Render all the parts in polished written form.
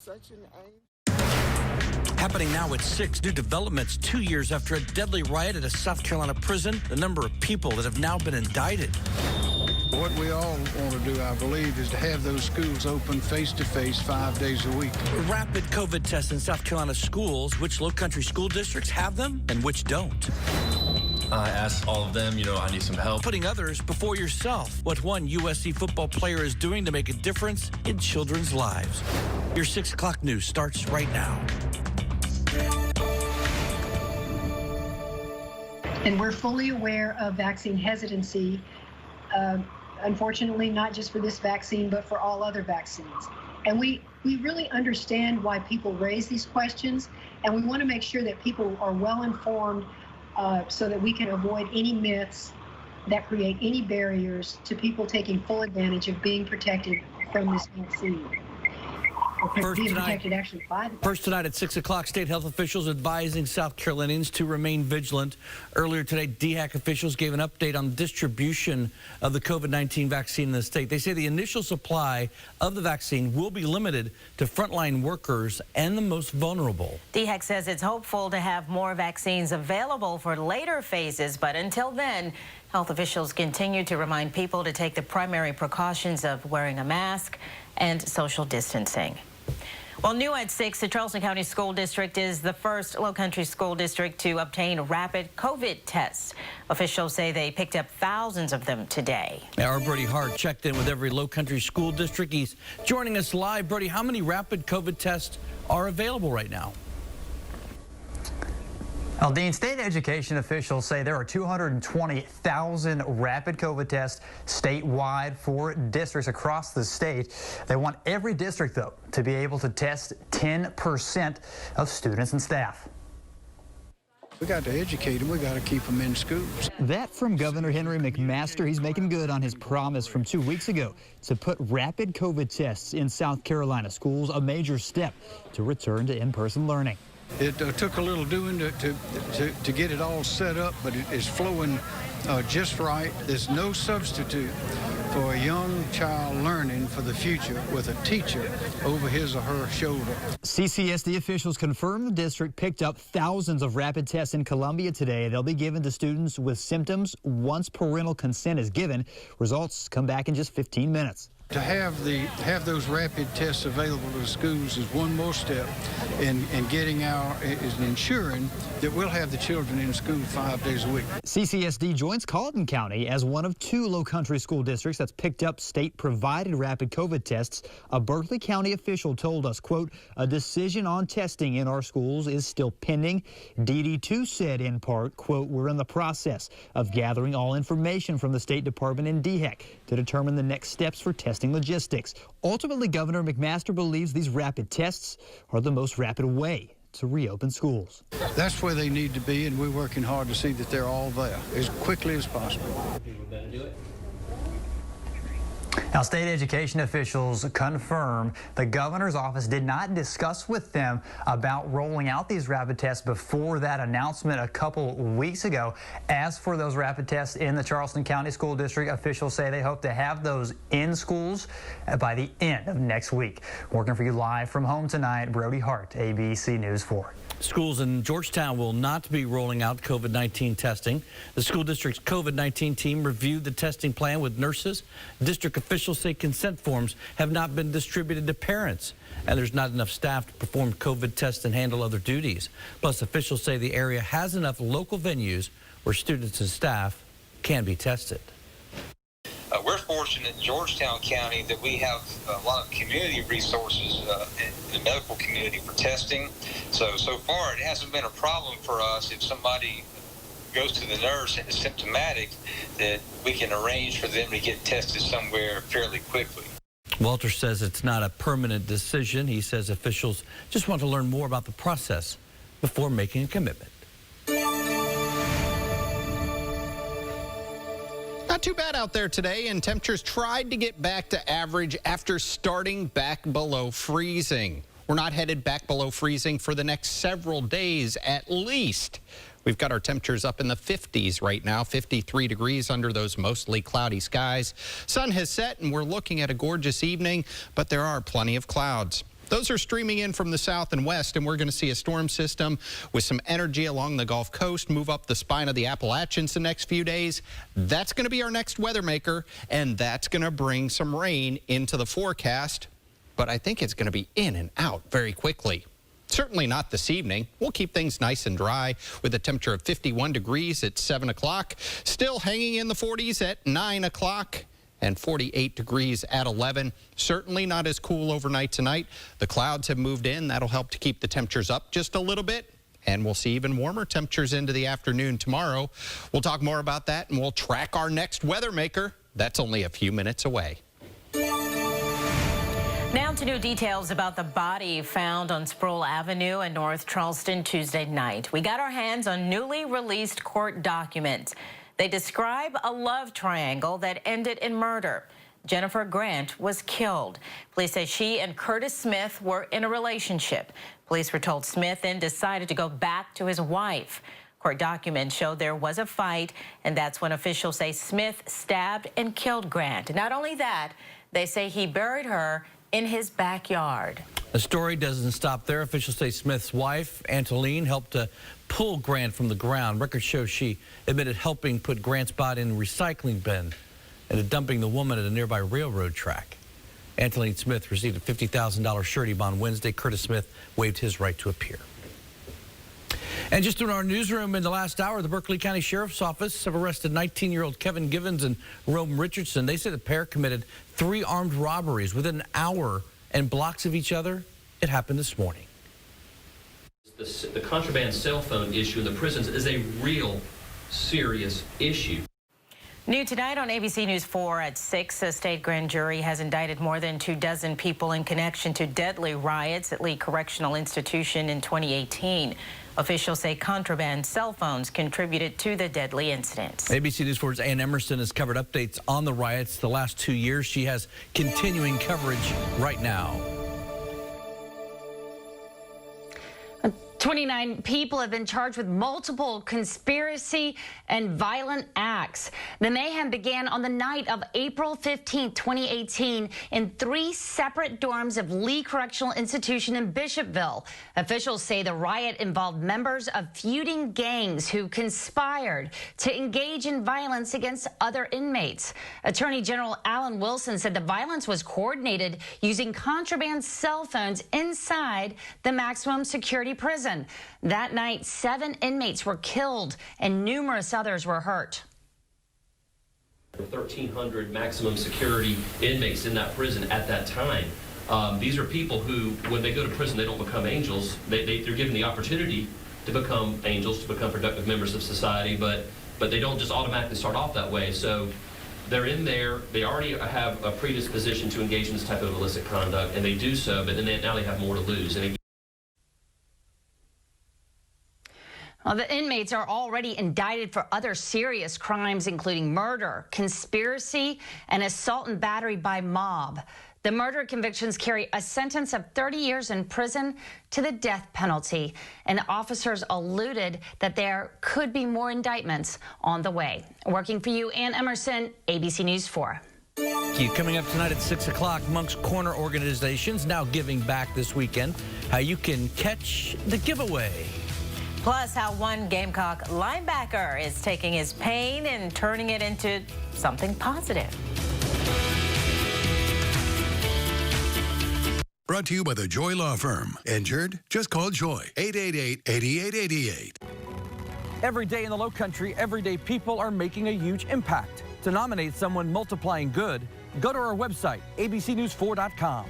such an aim. Happening now at 6, new developments 2 years after a deadly riot at a South Carolina prison. The number of people that have now been indicted. What we all want to do, I believe, is to have those schools open face-to-face 5 days a week. Rapid COVID tests in South Carolina schools. Which low-country school districts have them and which don't? I asked all of them, I need some help. Putting others before yourself. What one USC football player is doing to make a difference in children's lives. Your 6 o'clock news starts right now. And we're fully aware of vaccine hesitancy, unfortunately, not just for this vaccine, but for all other vaccines. And we really understand why people raise these questions, and we want to make sure that people are well informed so that we can avoid any myths that create any barriers to people taking full advantage of being protected from this vaccine. First tonight at 6 o'clock, state health officials advising South Carolinians to remain vigilant. Earlier today, DHEC officials gave an update on distribution of the COVID-19 vaccine in the state. They say the initial supply of the vaccine will be limited to frontline workers and the most vulnerable. DHEC says it's hopeful to have more vaccines available for later phases, but until then, health officials continue to remind people to take the primary precautions of wearing a mask and social distancing. Well, new at 6, the Charleston County School District is the first low-country school district to obtain rapid COVID tests. Officials say they picked up thousands of them today. Our Brodie Hart checked in with every low-country school district. He's joining us live. Brodie, how many rapid COVID tests are available right now? Well, Dean, state education officials say there are 220,000 rapid COVID tests statewide for districts across the state. They want every district, though, to be able to test 10% of students and staff. We got to educate them. We got to keep them in schools. That from Governor Henry McMaster. He's making good on his promise from 2 weeks ago to put rapid COVID tests in South Carolina schools, a major step to return to in-person learning. It took a little doing to get it all set up, but it is flowing just right. There's no substitute for a young child learning for the future with a teacher over his or her shoulder. CCSD officials confirmed the district picked up thousands of rapid tests in Columbia today. They'll be given to students with symptoms once parental consent is given. Results come back in just 15 minutes. To have those rapid tests available to the schools is one more step in ensuring that we'll have the children in school 5 days a week. CCSD joins Colleton County as one of 2 low-country school districts that's picked up state-provided rapid COVID tests. A Berkeley County official told us, quote, a decision on testing in our schools is still pending. DD2 said in part, quote, we're in the process of gathering all information from the State Department and DHEC to determine the next steps for testing logistics. Ultimately, Governor McMaster believes these rapid tests are the most rapid way to reopen schools. That's where they need to be, and we're working hard to see that they're all there as quickly as possible. Now, state education officials confirm the governor's office did not discuss with them about rolling out these rapid tests before that announcement a couple weeks ago. As for those rapid tests in the Charleston County School District, officials say they hope to have those in schools by the end of next week. Working for you live from home tonight, Brodie Hart, ABC News 4. Schools in Georgetown will not be rolling out COVID-19 testing. The school district's COVID-19 team reviewed the testing plan with nurses. District officials say consent forms have not been distributed to parents, and there's not enough staff to perform COVID tests and handle other duties. Plus, officials say the area has enough local venues where students and staff can be tested. We're fortunate in Georgetown County that we have a lot of community resources in the medical community for testing. So far, it hasn't been a problem for us if somebody goes to the nurse and is symptomatic, that we can arrange for them to get tested somewhere fairly quickly. Walter says it's not a permanent decision. He says officials just want to learn more about the process before making a commitment. Not too bad out there today, and temperatures tried to get back to average after starting back below freezing. We're not headed back below freezing for the next several days at least. We've got our temperatures up in the 50s right now, 53 degrees under those mostly cloudy skies. Sun has set and we're looking at a gorgeous evening, but there are plenty of clouds. Those are streaming in from the south and west, and we're going to see a storm system with some energy along the Gulf Coast move up the spine of the Appalachians the next few days. That's going to be our next weather maker, and that's going to bring some rain into the forecast, but I think it's going to be in and out very quickly. Certainly not this evening. We'll keep things nice and dry with a temperature of 51 degrees at 7 o'clock, still hanging in the 40s at 9 o'clock. And 48 degrees at 11. Certainly not as cool overnight tonight. The clouds have moved in. That'll help to keep the temperatures up just a little bit. And we'll see even warmer temperatures into the afternoon tomorrow. We'll talk more about that, and we'll track our next weather maker. That's only a few minutes away. Now to new details about the body found on Sproul Avenue in North Charleston Tuesday night. We got our hands on newly released court documents. They describe a love triangle that ended in murder. Jennifer Grant was killed. Police say she and Curtis Smith were in a relationship. Police were told Smith then decided to go back to his wife. Court documents show there was a fight, and that's when officials say Smith stabbed and killed Grant. Not only that, they say he buried her in his backyard. The story doesn't stop there. Officials say Smith's wife, Angeline, helped to pull Grant from the ground. Records show she admitted helping put Grant's body in a recycling bin and dumping the woman at a nearby railroad track. Angeline Smith received a $50,000 surety bond Wednesday. Curtis Smith waived his right to appear. And just in our newsroom in the last hour, the Berkeley County Sheriff's Office have arrested 19-year-old Kevin Givens and Rome Richardson. They say the pair committed 3 armed robberies within an hour and blocks of each other. It happened this morning. The contraband cell phone issue in the prisons is a real serious issue. New tonight on ABC News 4 at 6, a state grand jury has indicted more than 24 people in connection to deadly riots at Lee Correctional Institution in 2018. Officials say contraband cell phones contributed to the deadly incidents. ABC News 4's Ann Emerson has covered updates on the riots the last 2 years. She has continuing coverage right now. 29 people have been charged with multiple conspiracy and violent acts. The mayhem began on the night of April 15, 2018 in 3 separate dorms of Lee Correctional Institution in Bishopville. Officials say the riot involved members of feuding gangs who conspired to engage in violence against other inmates. Attorney General Alan Wilson said the violence was coordinated using contraband cell phones inside the maximum security prison. That night, 7 inmates were killed and numerous others were hurt. 1,300 maximum security inmates in that prison at that time. These are people who, when they go to prison, they don't become angels. They're given the opportunity to become angels, to become productive members of society, but they don't just automatically start off that way. So they're in there, they already have a predisposition to engage in this type of illicit conduct, and they do so, but then now they have more to lose. And Well, the inmates are already indicted for other serious crimes, including murder, conspiracy, and assault and battery by mob. The murder convictions carry a sentence of 30 years in prison to the death penalty, and officers alluded that there could be more indictments on the way. Working for you, Ann Emerson, ABC News 4. Coming up tonight at 6 o'clock, Monk's Corner organizations now giving back this weekend. How you can catch the giveaway. Plus, how one Gamecock linebacker is taking his pain and turning it into something positive. Brought to you by the Joy Law Firm. Injured? Just call Joy. 888-8888. Every day in the Low Country, everyday people are making a huge impact. To nominate someone multiplying good, go to our website, abcnews4.com.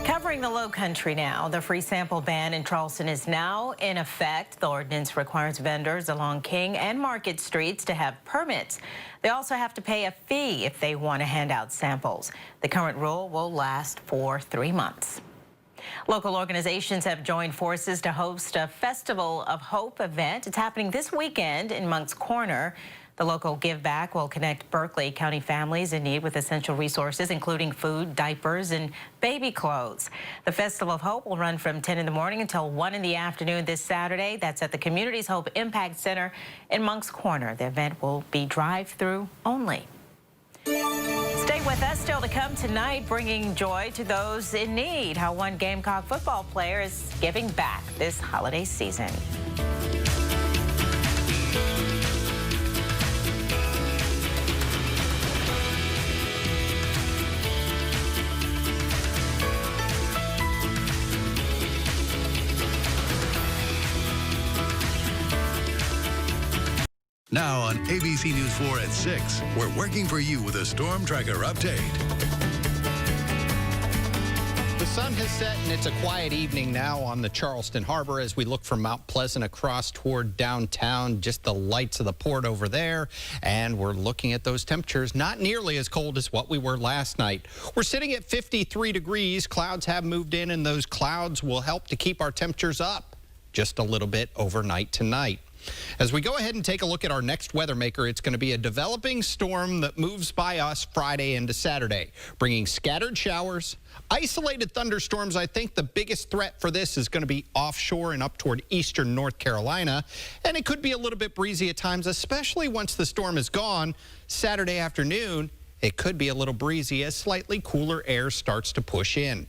Covering the Low Country now, the free sample ban in Charleston is now in effect. The ordinance requires vendors along King and Market Streets to have permits. They also have to pay a fee if they want to hand out samples. The current rule will last for 3 months. Local organizations have joined forces to host a Festival of Hope event. It's happening this weekend in Monk's Corner. The local Give Back will connect Berkeley County families in need with essential resources, including food, diapers, and baby clothes. The Festival of Hope will run from 10 in the morning until 1 in the afternoon this Saturday. That's at the Community's Hope Impact Center in Monk's Corner. The event will be drive-through only. Stay Stay with us. Still to come tonight, bringing joy to those in need. How one Gamecock football player is giving back this holiday season. Now on ABC News 4 at 6, we're working for you with a Storm Tracker update. The sun has set and it's a quiet evening now on the Charleston Harbor as we look from Mount Pleasant across toward downtown, just the lights of the port over there. And we're looking at those temperatures, not nearly as cold as what we were last night. We're sitting at 53 degrees. Clouds have moved in and those clouds will help to keep our temperatures up just a little bit overnight tonight. As we go ahead and take a look at our next weather maker, it's going to be a developing storm that moves by us Friday into Saturday, bringing scattered showers, isolated thunderstorms. I think the biggest threat for this is going to be offshore and up toward eastern North Carolina, and it could be a little bit breezy at times, especially once the storm is gone. Saturday afternoon, it could be a little breezy as slightly cooler air starts to push in.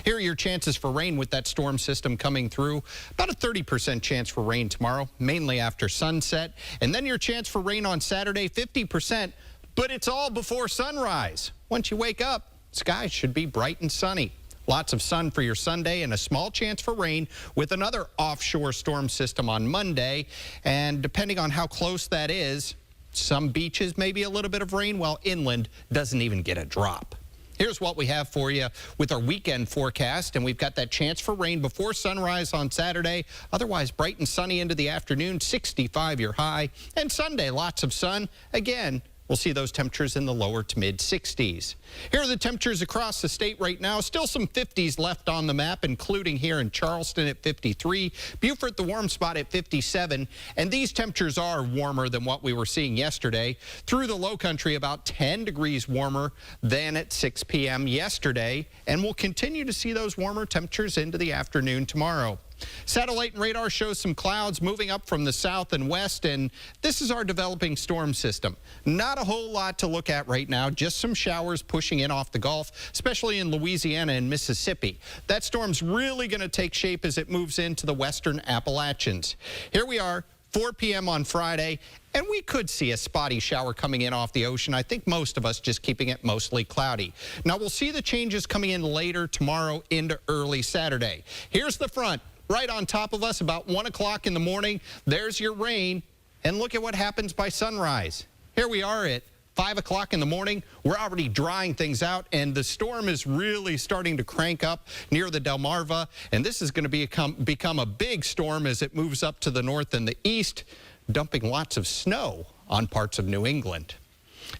Here are your chances for rain with that storm system coming through. About a 30% chance for rain tomorrow, mainly after sunset. And then your chance for rain on Saturday, 50%, but it's all before sunrise. Once you wake up, skies should be bright and sunny. Lots of sun for your Sunday and a small chance for rain with another offshore storm system on Monday. And depending on how close that is, some beaches maybe a little bit of rain, while inland doesn't even get a drop. Here's what we have for you with our weekend forecast, and we've got that chance for rain before sunrise on Saturday. Otherwise, bright and sunny into the afternoon, 65 your high. And Sunday, lots of sun. Again, we'll see those temperatures in the lower to mid 60s. Here are the temperatures across the state right now. Still some 50s left on the map, including here in Charleston at 53. Beaufort, the warm spot at 57. And these temperatures are warmer than what we were seeing yesterday. Through the low country, about 10 degrees warmer than at 6 p.m. yesterday. And we'll continue to see those warmer temperatures into the afternoon tomorrow. Satellite and radar shows some clouds moving up from the south and west, and this is our developing storm system. Not a whole lot to look at right now, just some showers pushing in off the Gulf, especially in Louisiana and Mississippi. That storm's really going to take shape as it moves into the western Appalachians. Here we are, 4 p.m. on Friday, and we could see a spotty shower coming in off the ocean. I think most of us just keeping it mostly cloudy. Now, we'll see the changes coming in later tomorrow into early Saturday. Here's the front. Right on top of us, about 1 o'clock in the morning, there's your rain. And look at what happens by sunrise. Here we are at 5 o'clock in the morning. We're already drying things out, and the storm is really starting to crank up near the Delmarva. And this is going to become a big storm as it moves up to the north and the east, dumping lots of snow on parts of New England.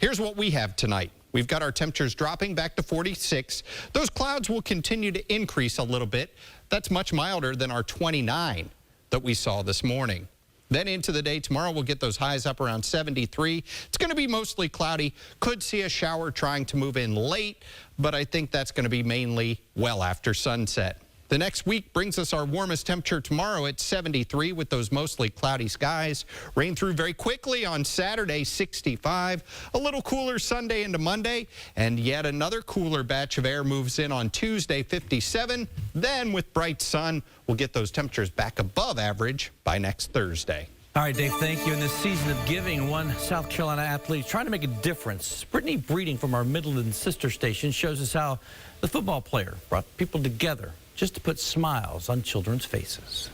Here's what we have tonight. We've got our temperatures dropping back to 46. Those clouds will continue to increase a little bit. That's much milder than our 29 that we saw this morning. Then into the day tomorrow, we'll get those highs up around 73. It's going to be mostly cloudy. Could see a shower trying to move in late, but I think that's going to be mainly well after sunset. The next week brings us our warmest temperature tomorrow at 73 with those mostly cloudy skies. Rain through very quickly on Saturday, 65. A little cooler Sunday into Monday. And yet another cooler batch of air moves in on Tuesday, 57. Then with bright sun, we'll get those temperatures back above average by next Thursday. All right, Dave, thank you. In this season of giving, one South Carolina athlete is trying to make a difference. Brittany Breeding from our Midland sister station shows us how the football player brought people together just to put smiles on children's faces.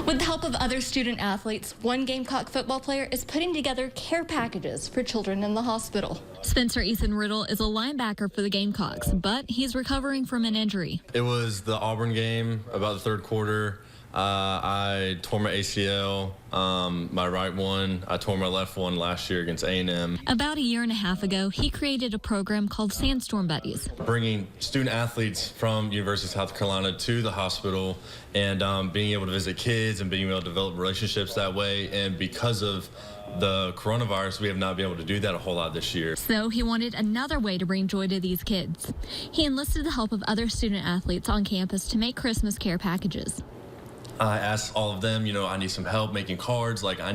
With the help of other student athletes, one Gamecock football player is putting together care packages for children in the hospital. Spencer Ethan Riddle is a linebacker for the Gamecocks, but he's recovering from an injury. It was the Auburn game, about the third quarter. I tore my ACL, my right one. I tore my left one last year against A&M. About a year and a half ago, he created a program called Sandstorm Buddies. Bringing student athletes from University of South Carolina to the hospital and being able to visit kids and being able to develop relationships that way. And because of the coronavirus, we have not been able to do that a whole lot this year. So he wanted another way to bring joy to these kids. He enlisted the help of other student athletes on campus to make Christmas care packages. I asked all of them, I need some help making cards. Like I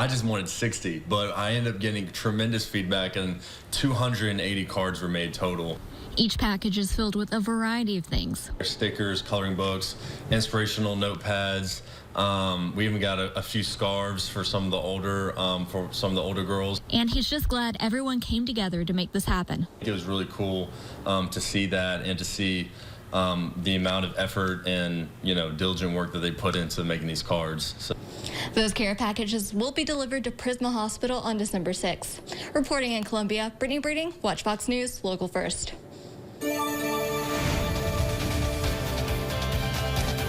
just wanted 60, but I ended up getting tremendous feedback, and 280 cards were made total. Each package is filled with a variety of things. Stickers, coloring books, inspirational notepads. We even got a few scarves for some of the older girls. And he's just glad everyone came together to make this happen. It was really cool to see that and to see the amount of effort and diligent work that they put into making these cards. So. Those care packages will be delivered to Prisma Hospital on December 6th. Reporting in Columbia, Brittany Breeding, Watch Fox News, Local First.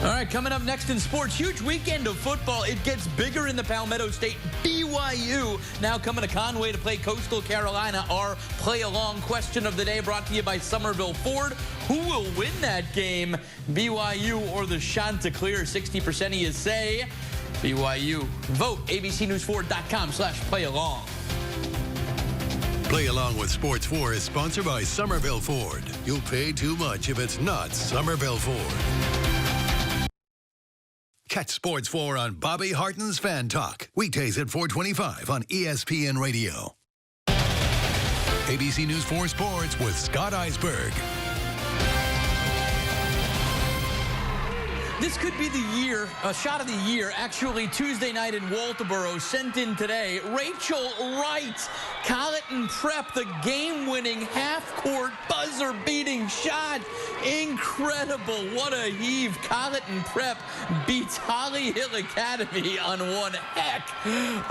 All right, coming up next in sports, huge weekend of football. It gets bigger in the Palmetto State. BYU now coming to Conway to play Coastal Carolina. Our play-along question of the day brought to you by Somerville Ford. Who will win that game, BYU or the Chanticleer? 60% of you say BYU. Vote abcnews4.com/play-along. Play Along with Sports 4 is sponsored by Somerville Ford. You'll pay too much if it's not Somerville Ford. Catch Sports 4 on Bobby Harton's Fan Talk. Weekdays at 4:25 on ESPN Radio. ABC News 4 Sports with Scott Eisberg. This could be the year, a shot of the year. Actually, Tuesday night in Walterboro, sent in today. Rachel Wright, Colleton Prep, the game-winning half-court buzzer-beating shot. Incredible. What a heave. Colleton Prep beats Holly Hill Academy on one heck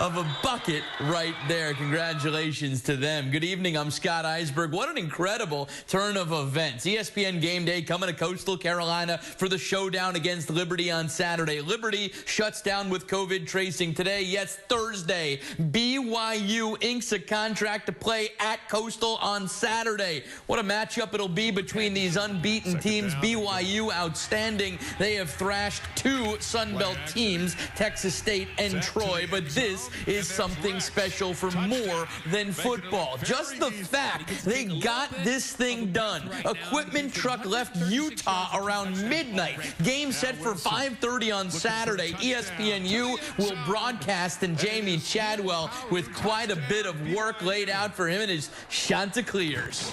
of a bucket right there. Congratulations to them. Good evening. I'm Scott Eisberg. What an incredible turn of events. ESPN Game Day coming to Coastal Carolina for the showdown against Liberty on Saturday. Liberty shuts down with COVID tracing today. Yes, Thursday. BYU inks a contract to play at Coastal on Saturday. What a matchup it'll be between these unbeaten teams. BYU outstanding. They have thrashed two Sun Belt teams, Texas State and Troy, but this is something special for more than football. Just the fact they got this thing done. Equipment truck left Utah around midnight. Game set for 5:30 on Saturday. ESPNU will broadcast, and Jamie Chadwell with quite a bit of work laid out for him and his Chanticleers.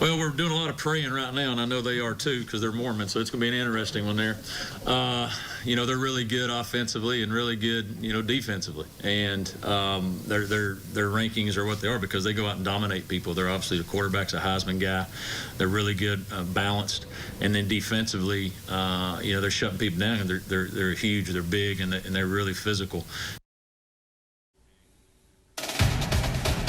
Well, we're doing a lot of praying right now, and I know they are too because they're Mormons, so it's going to be an interesting one there. They're really good offensively and really good, defensively. And their rankings are what they are because they go out and dominate people. They're obviously the quarterback's a Heisman guy. They're really good, balanced. And then defensively, they're shutting people down, and they're huge, they're big, and they're really physical.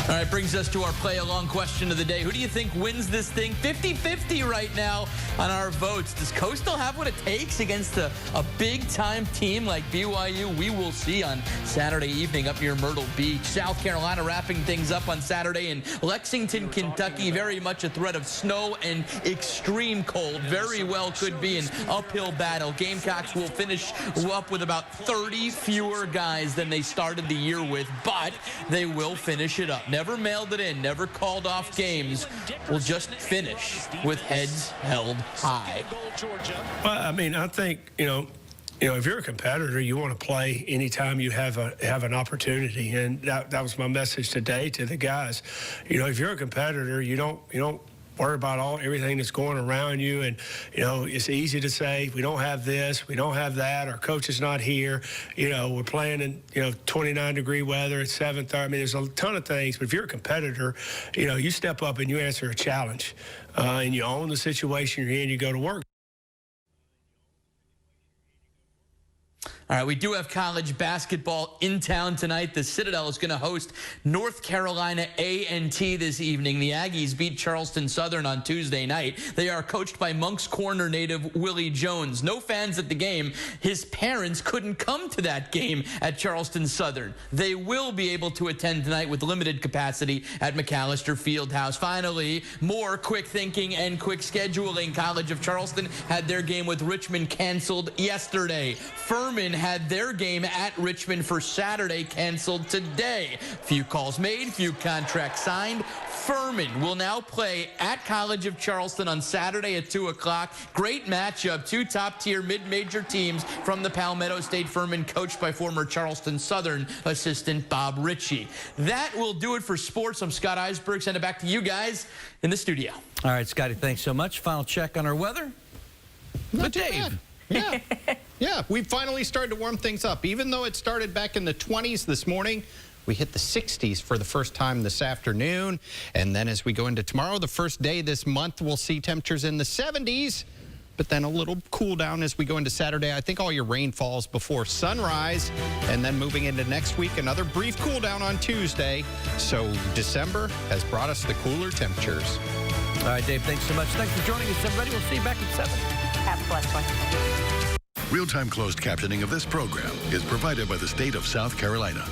All right, brings us to our play-along question of the day. Who do you think wins this thing? 50-50 right now on our votes. Does Coastal have what it takes against a big-time team like BYU? We will see on Saturday evening up near Myrtle Beach. South Carolina wrapping things up on Saturday in Lexington, Kentucky. Very much a threat of snow and extreme cold. Very well could be an uphill battle. Gamecocks will finish up with about 30 fewer guys than they started the year with, but they will finish it up. Never mailed it in, never called off games. We'll just finish with heads held high. Well, I think, if you're a competitor, you want to play anytime you have an opportunity, and that was my message today to the guys. If you're a competitor, you don't worry about everything that's going around you, and it's easy to say we don't have this, we don't have that, our coach is not here, we're playing in 29-degree weather, it's 7:30. There's a ton of things, but if you're a competitor, you step up and you answer a challenge, and you own the situation you're in, you go to work. All right, we do have college basketball in town tonight. The Citadel is going to host North Carolina A&T this evening. The Aggies beat Charleston Southern on Tuesday night. They are coached by Moncks Corner native Willie Jones. No fans at the game. His parents couldn't come to that game at Charleston Southern. They will be able to attend tonight with limited capacity at McAllister Fieldhouse. Finally, more quick thinking and quick scheduling. College of Charleston had their game with Richmond canceled yesterday. Furman had their game at Richmond for Saturday canceled today. Few calls made, few contracts signed. Furman will now play at College of Charleston on Saturday at 2 o'clock. Great matchup. Two top-tier mid-major teams from the Palmetto State. Furman coached by former Charleston Southern assistant Bob Ritchie. That will do it for sports. I'm Scott Eisberg. Send it back to you guys in the studio. All right, Scotty, thanks so much. Final check on our weather. Not too bad. Yeah. Yeah, we finally started to warm things up. Even though it started back in the 20s this morning, we hit the 60s for the first time this afternoon. And then as we go into tomorrow, the first day this month, we'll see temperatures in the 70s. But then a little cool down as we go into Saturday. I think all your rain falls before sunrise. And then moving into next week, another brief cool down on Tuesday. So December has brought us the cooler temperatures. All right, Dave, thanks so much. Thanks for joining us, everybody. We'll see you back at 7. Have a blessed one. Real-time closed captioning of this program is provided by the state of South Carolina.